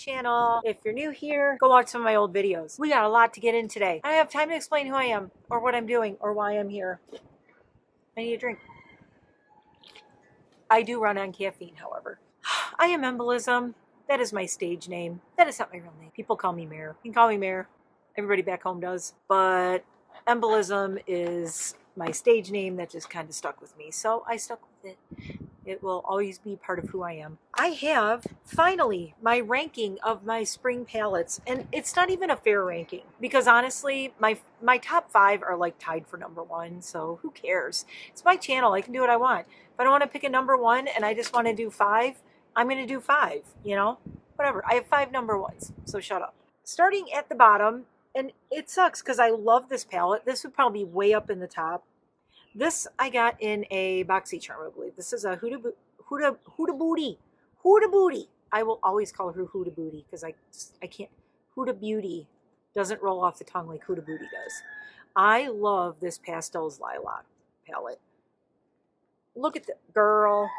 channel. If you're new here, go watch some of my old videos. We got a lot to get in today. I don't have time to explain who I am or what I'm doing or why I'm here. I need a drink. I do run on caffeine, however. I am Embolism. That is my stage name. That is not my real name. People call me Mare. You can call me Mare. Everybody back home does. But Embolism is my stage name that just kind of stuck with me. So I stuck with it. It will always be part of who I am. I have, finally, my ranking of my spring palettes. And it's not even a fair ranking. Because honestly, my top 5 are like tied for number 1. So who cares? It's my channel. I can do what I want. If I don't want to pick a number 1 and I just want to do 5, I'm going to do 5, you know? Whatever. I have 5 number 1s. So shut up. Starting at the bottom, and it sucks because I love this palette. This would probably be way up in the top. This I got in a Boxycharm, I believe. This is a Huda Beauty. I will always call her Huda Beauty because I can't. Huda Beauty doesn't roll off the tongue like Huda Beauty does. I love this Pastels Lilac palette. Look at the girl.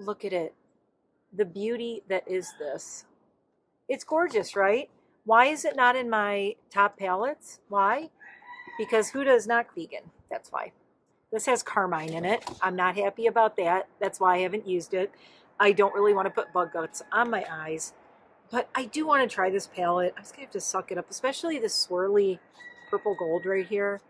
Look at it. The beauty that is this. It's gorgeous, right? Why is it not in my top palettes? Why? Because Huda is not vegan. That's why. This has carmine in it. I'm not happy about that. That's why I haven't used it. I don't really want to put bug guts on my eyes. But I do want to try this palette. I'm just going to have to suck it up. Especially this swirly purple gold right here.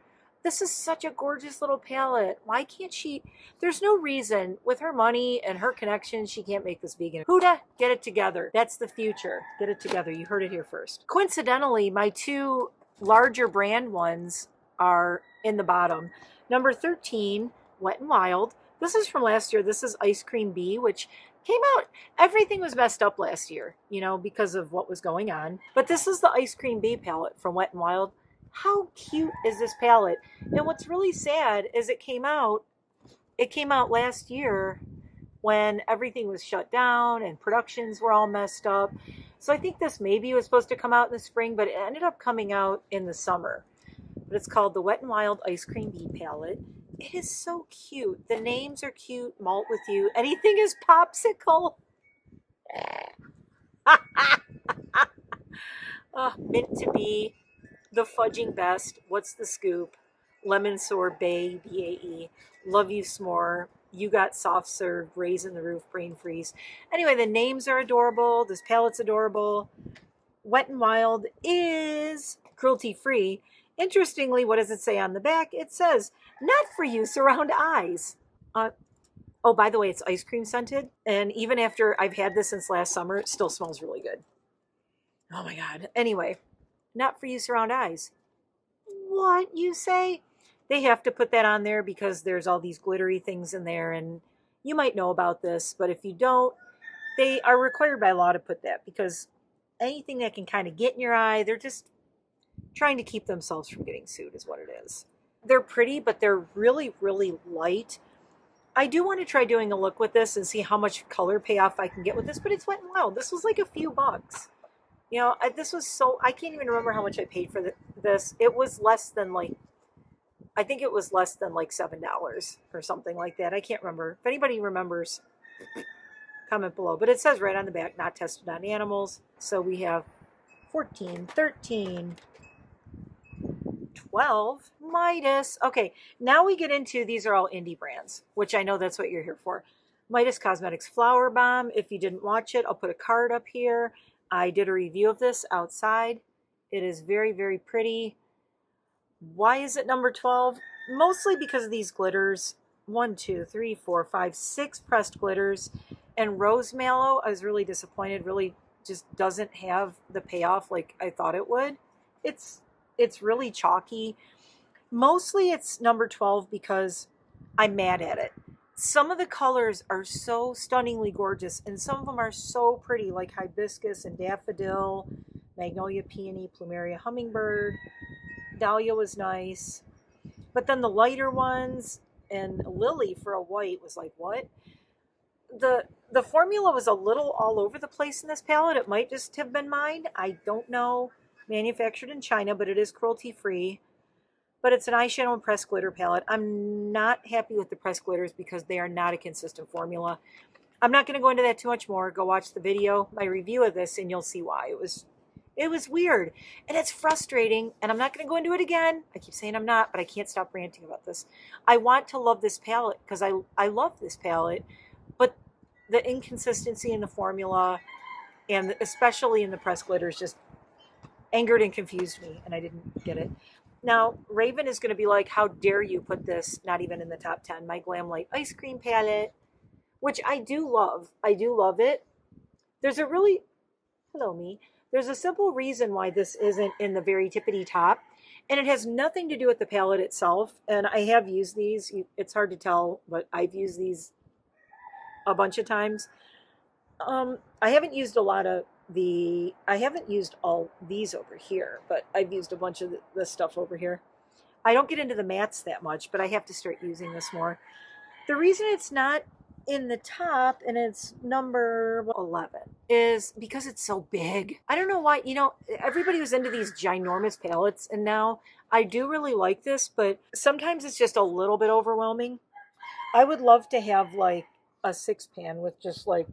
This is such a gorgeous little palette. Why can't she? There's no reason with her money and her connections she can't make this vegan. Huda, get it together. That's the future. Get it together. You heard it here first. Coincidentally, my 2 larger brand ones are in the bottom. Number 13, Wet n Wild. This is from last year. This is Ice Cream B, which came out. Everything was messed up last year, you know, because of what was going on. But this is the Ice Cream B palette from Wet n Wild. How cute is this palette? And what's really sad is it came out last year when everything was shut down and productions were all messed up. So I think this maybe was supposed to come out in the spring, but it ended up coming out in the summer. But it's called the Wet n Wild Ice Cream Bee palette. It is so cute. The names are cute. Malt with you. Anything is popsicle. Mint to be. The Fudging Best. What's the Scoop? Lemon Sorbet. BAE. Love You S'more. You Got Soft Serve. Raisin the Roof. Brain Freeze. Anyway, the names are adorable. This palette's adorable. Wet n Wild is cruelty free. Interestingly, what does it say on the back? It says, not for use around eyes. Oh, by the way, it's ice cream scented. And even after I've had this since last summer, it still smells really good. Oh my God. Anyway, not for use around eyes. What, you say? They have to put that on there because there's all these glittery things in there. And you might know about this, but if you don't, they are required by law to put that because anything that can kind of get in your eye, they're just trying to keep themselves from getting sued is what it is. They're pretty, but they're really, really light. I do want to try doing a look with this and see how much color payoff I can get with this, but it's Wet n Wild. This was like a few bucks. You know, this was so, I can't even remember how much I paid for this. It was less than like, I think it was less than like $7 or something like that. I can't remember. If anybody remembers, comment below. But it says right on the back, not tested on animals. So we have 14, 13, 12, Midas. Okay, now we get into, these are all indie brands, which I know that's what you're here for. Midas Cosmetics Flower Bomb. If you didn't watch it, I'll put a card up here. I did a review of this outside. It is very, very pretty. Why is it number 12? Mostly because of these glitters. 1, 2, 3, 4, 5, 6 pressed glitters. And Rose Mallow, I was really disappointed. Really just doesn't have the payoff like I thought it would. It's really chalky. Mostly it's number 12 because I'm mad at it. Some of the colors are so stunningly gorgeous, and some of them are so pretty, like Hibiscus and Daffodil, Magnolia Peony, Plumeria Hummingbird. Dahlia was nice. But then the lighter ones, and Lily for a white was like, what? The formula was a little all over the place in this palette. It might just have been mine. I don't know. Manufactured in China, but it is cruelty-free. But it's an eyeshadow and pressed glitter palette. I'm not happy with the pressed glitters because they are not a consistent formula. I'm not going to go into that too much more. Go watch the video, my review of this, and you'll see why. It was weird, and it's frustrating, and I'm not going to go into it again. I keep saying I'm not, but I can't stop ranting about this. I want to love this palette because I love this palette, but the inconsistency in the formula and especially in the pressed glitters just angered and confused me, and I didn't get it. Now, Raven is going to be like, how dare you put this not even in the top 10, my Glamlite Ice Cream palette, which I do love. I do love it. There's a really, hello me, there's a simple reason why this isn't in the very tippity top, and it has nothing to do with the palette itself, and I have used these. It's hard to tell, but I've used these a bunch of times. I haven't used I haven't used all these over here, but I've used a bunch of this stuff over here. I don't get into the mattes that much, but I have to start using this more. The reason it's not in the top and it's number 11 is because it's so big. I don't know why, everybody was into these ginormous palettes, and now I do really like this, but sometimes it's just a little bit overwhelming. I would love to have like a 6-pan with just like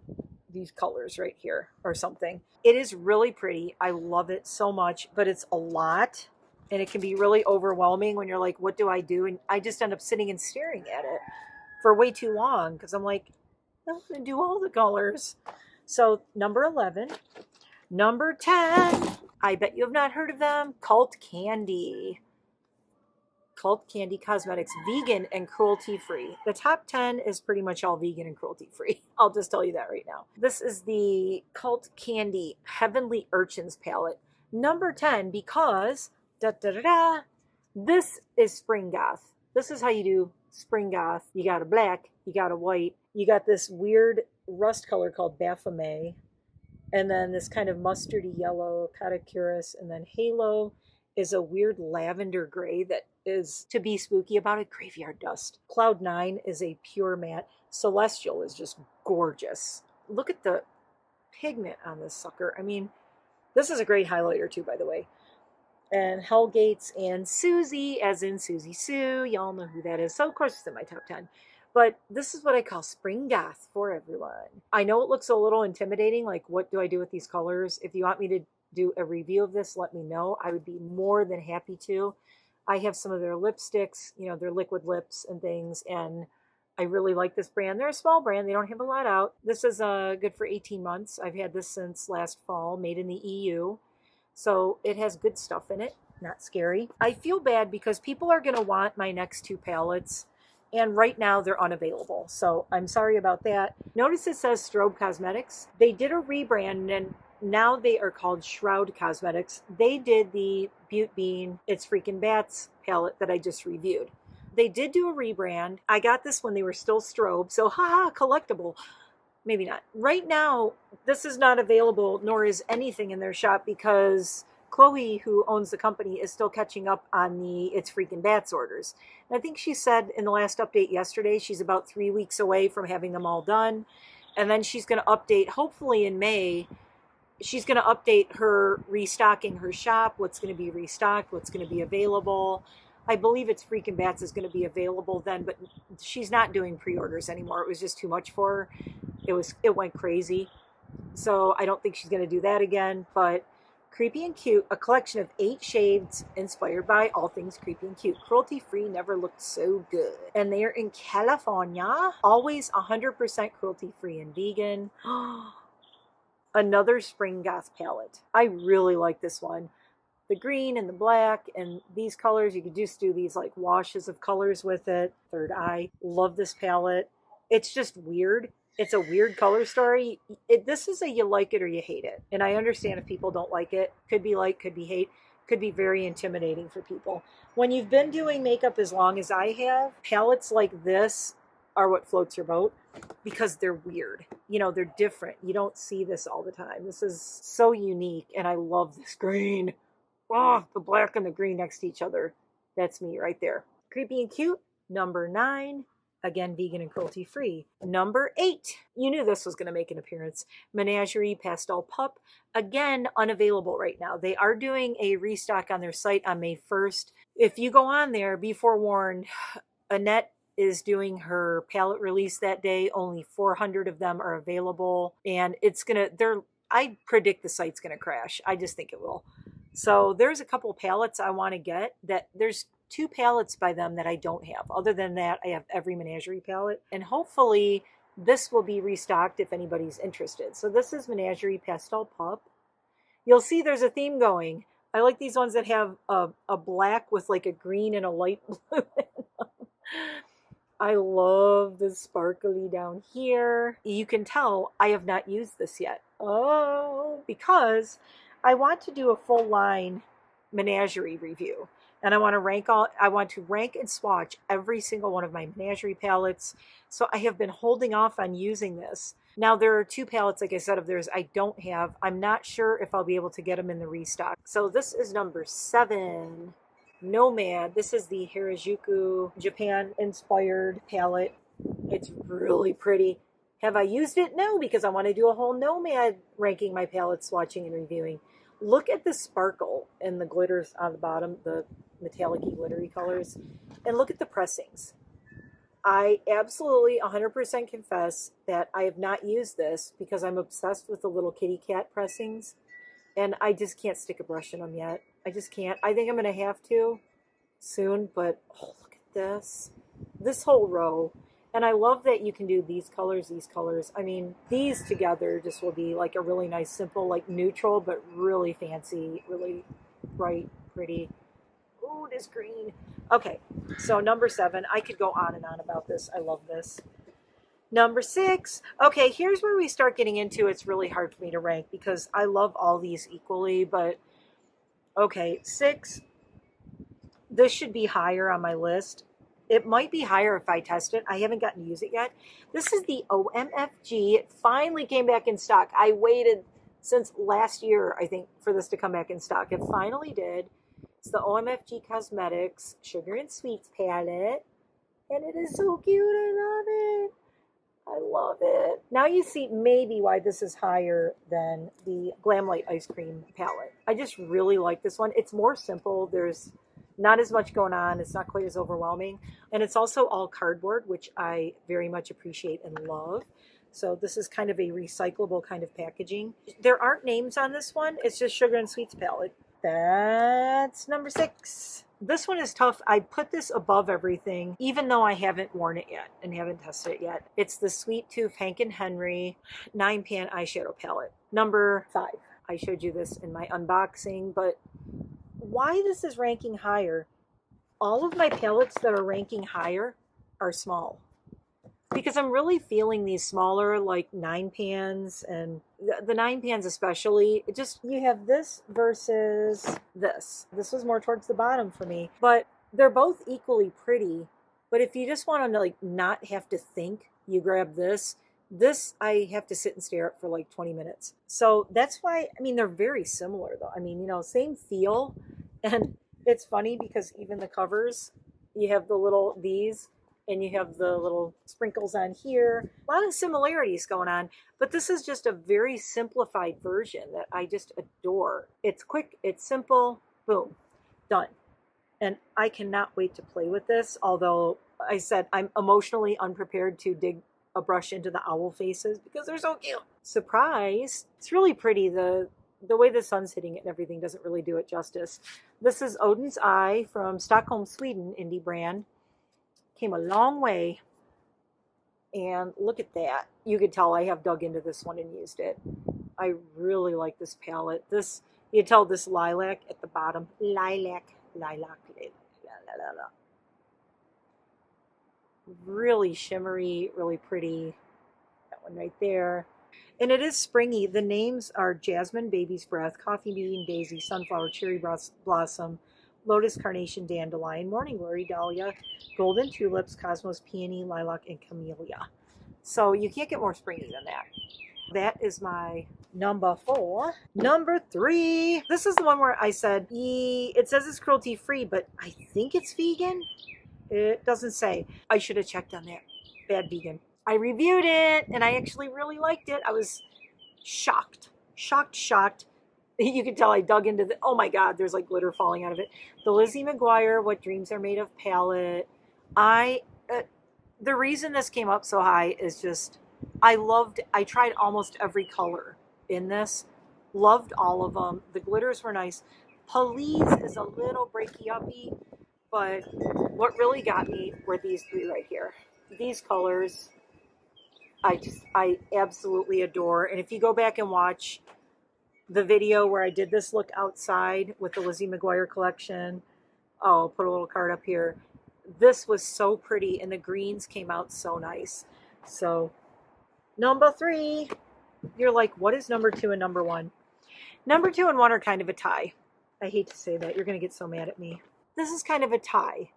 these colors right here or something. It is really pretty. I love it so much, but it's a lot, and it can be really overwhelming when you're like, what do I do? And I just end up sitting and staring at it for way too long because I'm like, I'm going to do all the colors. So number 11. Number 10. I bet you have not heard of them. Cult Candy. Cult Candy Cosmetics, vegan and cruelty-free. The top 10 is pretty much all vegan and cruelty-free. I'll just tell you that right now. This is the Cult Candy Heavenly Urchins palette. Number 10 because, this is Spring Goth. This is how you do Spring Goth. You got a black, you got a white, you got this weird rust color called Baphomet, and then this kind of mustardy yellow, Catacurus, and then Halo is a weird lavender gray that is, to be spooky about it, graveyard dust. Cloud 9 is a pure matte. Celestial is just gorgeous. Look at the pigment on this sucker. I mean, this is a great highlighter too, by the way. And Hellgates and Susie, as in Susie Sue. Y'all know who that is. So, of course, it's in my top 10. But this is what I call Spring Goth for everyone. I know it looks a little intimidating, like what do I do with these colors? If you want me to do a review of this, let me know. I would be more than happy to. I have some of their lipsticks, their liquid lips and things, and I really like this brand. They're a small brand. They don't have a lot out. This is good for 18 months. I've had this since last fall, made in the EU. So it has good stuff in it, not scary. I feel bad because people are going to want my next 2 palettes, and right now they're unavailable. So I'm sorry about that. Notice it says Strobe Cosmetics. They did a rebrand, and now they are called Shroud Cosmetics. They did the Butte Bean It's Freaking Bats palette that I just reviewed. They did do a rebrand. I got this when they were still Strobe, so haha, collectible. Maybe not. Right now, this is not available, nor is anything in their shop because Chloe, who owns the company, is still catching up on the It's Freaking Bats orders. And I think she said in the last update yesterday, she's about 3 weeks away from having them all done. And then she's going to update, hopefully in May, she's going to update her restocking her shop, what's going to be restocked, what's going to be available. I believe It's Freaking Bats is going to be available then, but she's not doing pre-orders anymore. It was just too much for her. It went crazy. So I don't think she's going to do that again, but Creepy and Cute, a collection of 8 shades inspired by all things creepy and cute. Cruelty-free never looked so good. And they are in California. Always 100% cruelty-free and vegan. Another Spring Goth palette. I really like this one. The green and the black and these colors. You could just do these like washes of colors with it. Third Eye. Love this palette. It's just weird. It's a weird color story. This is a you like it or you hate it. And I understand if people don't like it. Could be like, could be hate. Could be very intimidating for people. When you've been doing makeup as long as I have, palettes like this are what floats your boat because they're weird. They're different. You don't see this all the time. This is so unique, and I love this green. Oh, the black and the green next to each other. That's me right there. Creepy and Cute, number 9. Again, vegan and cruelty-free. Number 8. You knew this was going to make an appearance. Menagerie Pastel Pup. Again, unavailable right now. They are doing a restock on their site on May 1st. If you go on there, be forewarned, Annette is doing her palette release that day. Only 400 of them are available, and it's gonna, I predict the site's gonna crash. I just think it will. So there's a couple palettes I want to get. That there's 2 palettes by them that I don't have. Other than that, I have every Menagerie palette, and hopefully this will be restocked if anybody's interested. So this is Menagerie Pastel Pup. You'll see there's a theme going. I like these ones that have a black with like a green and a light blue. I love the sparkly down here. You can tell I have not used this yet. Oh, because I want to do a full line Menagerie review. And I want to rank and swatch every single one of my Menagerie palettes. So I have been holding off on using this. Now there are 2 palettes, like I said, of theirs I don't have. I'm not sure if I'll be able to get them in the restock. So this is number 7, Nomad. This is the Harajuku Japan inspired palette. It's really pretty. Have I used it? No, because I want to do a whole Nomad ranking my palettes, swatching and reviewing. Look at the sparkle and the glitters on the bottom, the metallic-y glittery colors, and look at the pressings. I absolutely 100% confess that I have not used this because I'm obsessed with the little kitty cat pressings, and I just can't stick a brush in them yet. I just can't. I think I'm going to have to soon, but oh, look at this. This whole row. And I love that you can do these colors, these colors. I mean, these together just will be like a really nice, simple, like neutral, but really fancy, really bright, pretty. Ooh, this green. Okay, so number 7. I could go on and on about this. I love this. Number 6. Okay, here's where we start getting into it's really hard for me to rank because I love all these equally, but okay, 6. This should be higher on my list. It might be higher if I test it. I haven't gotten to use it yet. This is the OMFG. It finally came back in stock. I waited since last year, I think, for this to come back in stock. It finally did. It's the OMFG Cosmetics Sugar and Sweets palette. And it is so cute. I love it. I love it. Now you see maybe why this is higher than the Glamlite Ice Cream palette. I just really like this one. It's more simple. There's not as much going on. It's not quite as overwhelming. And it's also all cardboard, which I very much appreciate and love. So this is kind of a recyclable kind of packaging. There aren't names on this one. It's just Sugar and Sweets palette. That's number 6. This one is tough. I put this above everything, even though I haven't worn it yet and haven't tested it yet. It's the Sweet Tooth Hank and Henry 9-pan eyeshadow palette. Number 5. I showed you this in my unboxing, but why this is ranking higher, all of my palettes that are ranking higher are small. Because I'm really feeling these smaller, like 9-pans, and the 9-pans especially. It just, you have this versus this. This was more towards the bottom for me. But they're both equally pretty. But if you just want to like not have to think, you grab this. This I have to sit and stare at for like 20 minutes. So that's why, I mean, they're very similar though. I mean, you know, same feel. And it's funny because even the covers, you have the little, these, and you have the little sprinkles on here. A lot of similarities going on, but this is just a very simplified version that I just adore. It's quick, it's simple, boom, done. And I cannot wait to play with this, although I said I'm emotionally unprepared to dig a brush into the owl faces because they're so cute. Surprise! It's really pretty. The way the sun's hitting it and everything doesn't really do it justice. This is Oden's Eye from Stockholm, Sweden, indie brand. Came a long way. And look at that. You could tell I have dug into this one and used it. I really like this palette. This, you can tell this lilac at the bottom. Lilac. Really shimmery, really pretty. That one right there. And it is springy. The names are Jasmine, Baby's Breath, Coffee Bean, Daisy, Sunflower, Cherry Blossom, Lotus, Carnation, Dandelion, Morning Glory, Dahlia, Golden Tulips, Cosmos, Peony, Lilac, and Camellia. So you can't get more springy than that. That is my number 4. Number 3. This is the one where I said, it says it's cruelty free, but I think it's vegan. It doesn't say. I should have checked on that. Bad vegan. I reviewed it and I actually really liked it. I was shocked. You can tell I dug into the, oh my God, there's like glitter falling out of it. The Lizze McGuire, What Dreams Are Made of palette. The reason this came up so high is just, I tried almost every color in this. Loved all of them. The glitters were nice. Police is a little breaky uppy, but what really got me were these three right here. These colors, I absolutely adore. And if you go back and watch the video where I did this look outside with the Lizze McGuire collection, I'll put a little card up here. This was so pretty, and the greens came out so nice. So, number 3. You're like, what is number 2 and number 1? Number 2 and 1 are kind of a tie. I hate to say that. You're going to get so mad at me. This is kind of a tie.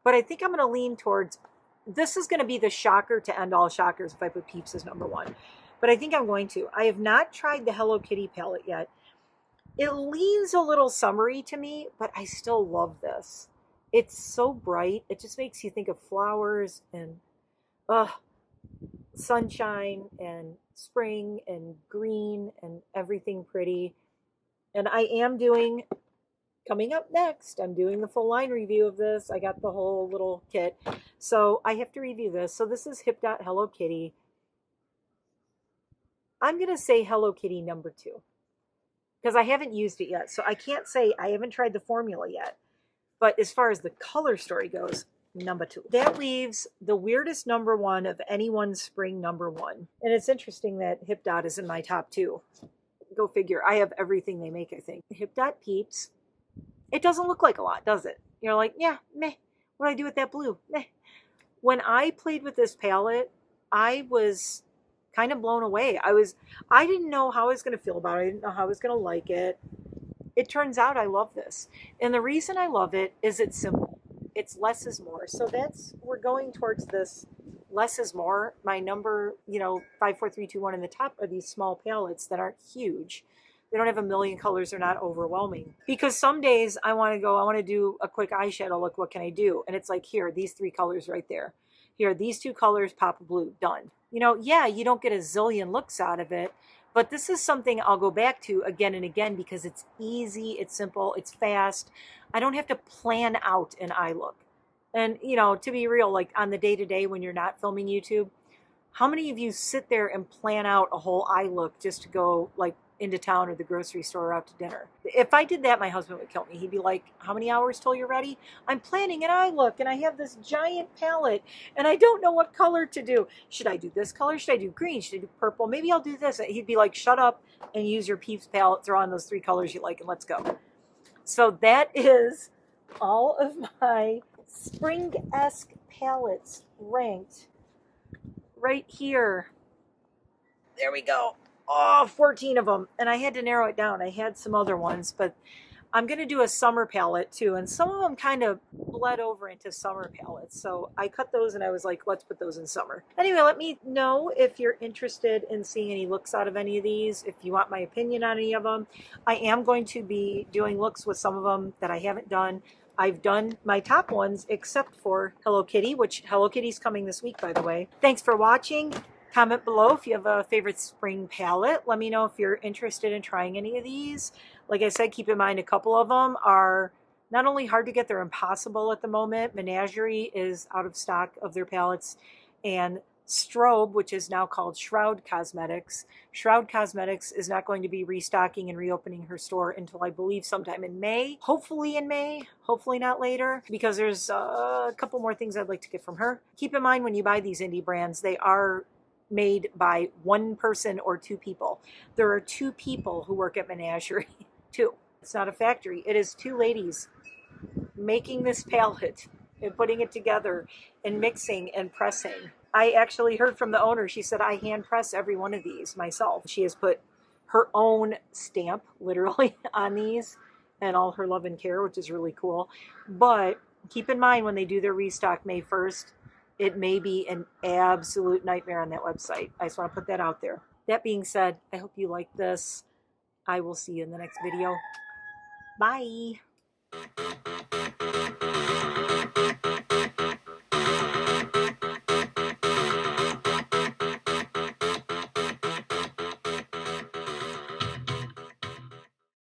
But I think I'm going to lean towards, this is going to be the shocker to end all shockers if I put Peeps as number 1. But I think I'm going to. I have not tried the Hello Kitty palette yet. It leans a little summery to me, but I still love this. It's so bright. It just makes you think of flowers and sunshine and spring and green and everything pretty. And I am doing, coming up next, I'm doing the full line review of this. I got the whole little kit. So I have to review this. So this is Hipdot Hello Kitty. I'm going to say Hello Kitty number 2 because I haven't used it yet. So I can't say, I haven't tried the formula yet. But as far as the color story goes, number 2. That leaves the weirdest number 1 of anyone's spring number 1. And it's interesting that Hipdot is in my top 2. Go figure. I have everything they make, I think. Hipdot Peeps. It doesn't look like a lot, does it? You're like, yeah, meh. What do I do with that blue? Meh. When I played with this palette, I was kind of blown away. I didn't know how I was going to feel about it. I didn't know how I was going to like it. It turns out I love this. And the reason I love it is it's simple. It's less is more. So we're going towards this less is more. My number, 5, 4, 3, 2, 1 in the top are these small palettes that aren't huge. They don't have a million colors. They're not overwhelming. Because some days I want to do a quick eyeshadow look. What can I do? And it's like, here, these 3 colors right there. Here, these 2 colors, pop a blue, done. Yeah, you don't get a zillion looks out of it. But this is something I'll go back to again and again because it's easy, it's simple, it's fast. I don't have to plan out an eye look. And, to be real, like on the day-to-day when you're not filming YouTube, how many of you sit there and plan out a whole eye look just to go like into town or the grocery store or out to dinner? If I did that, my husband would kill me. He'd be like, how many hours till you're ready? I'm planning an eye look and I have this giant palette and I don't know what color to do. Should I do this color? Should I do green? Should I do purple? Maybe I'll do this. He'd be like, shut up and use your Peeps palette, throw on those 3 colors you like and let's go. So that is all of my spring-esque palettes ranked right here. There we go. Oh, 14 of them. And I had to narrow it down. I had some other ones, but I'm going to do a summer palette too. And some of them kind of bled over into summer palettes. So I cut those and I was like, let's put those in summer. Anyway, let me know if you're interested in seeing any looks out of any of these. If you want my opinion on any of them. I am going to be doing looks with some of them that I haven't done. I've done my top ones except for Hello Kitty, which Hello Kitty's coming this week, by the way. Thanks for watching. Comment below if you have a favorite spring palette. Let me know if you're interested in trying any of these. Like I said, keep in mind a couple of them are not only hard to get, they're impossible at the moment. Menagerie is out of stock of their palettes. And Strobe, which is now called Shroud Cosmetics. Shroud Cosmetics is not going to be restocking and reopening her store until I believe sometime in May. Hopefully in May, hopefully not later, because there's a couple more things I'd like to get from her. Keep in mind when you buy these indie brands, they are made by 1 person or 2 people. There are 2 people who work at Menagerie. 2. It's not a factory. It is 2 ladies making this palette and putting it together and mixing and pressing. I actually heard from the owner. She said, I hand press every one of these myself. She has put her own stamp, literally, on these and all her love and care, which is really cool. But keep in mind when they do their restock May 1st, it may be an absolute nightmare on that website. I just want to put that out there. That being said, I hope you like this. I will see you in the next video. Bye.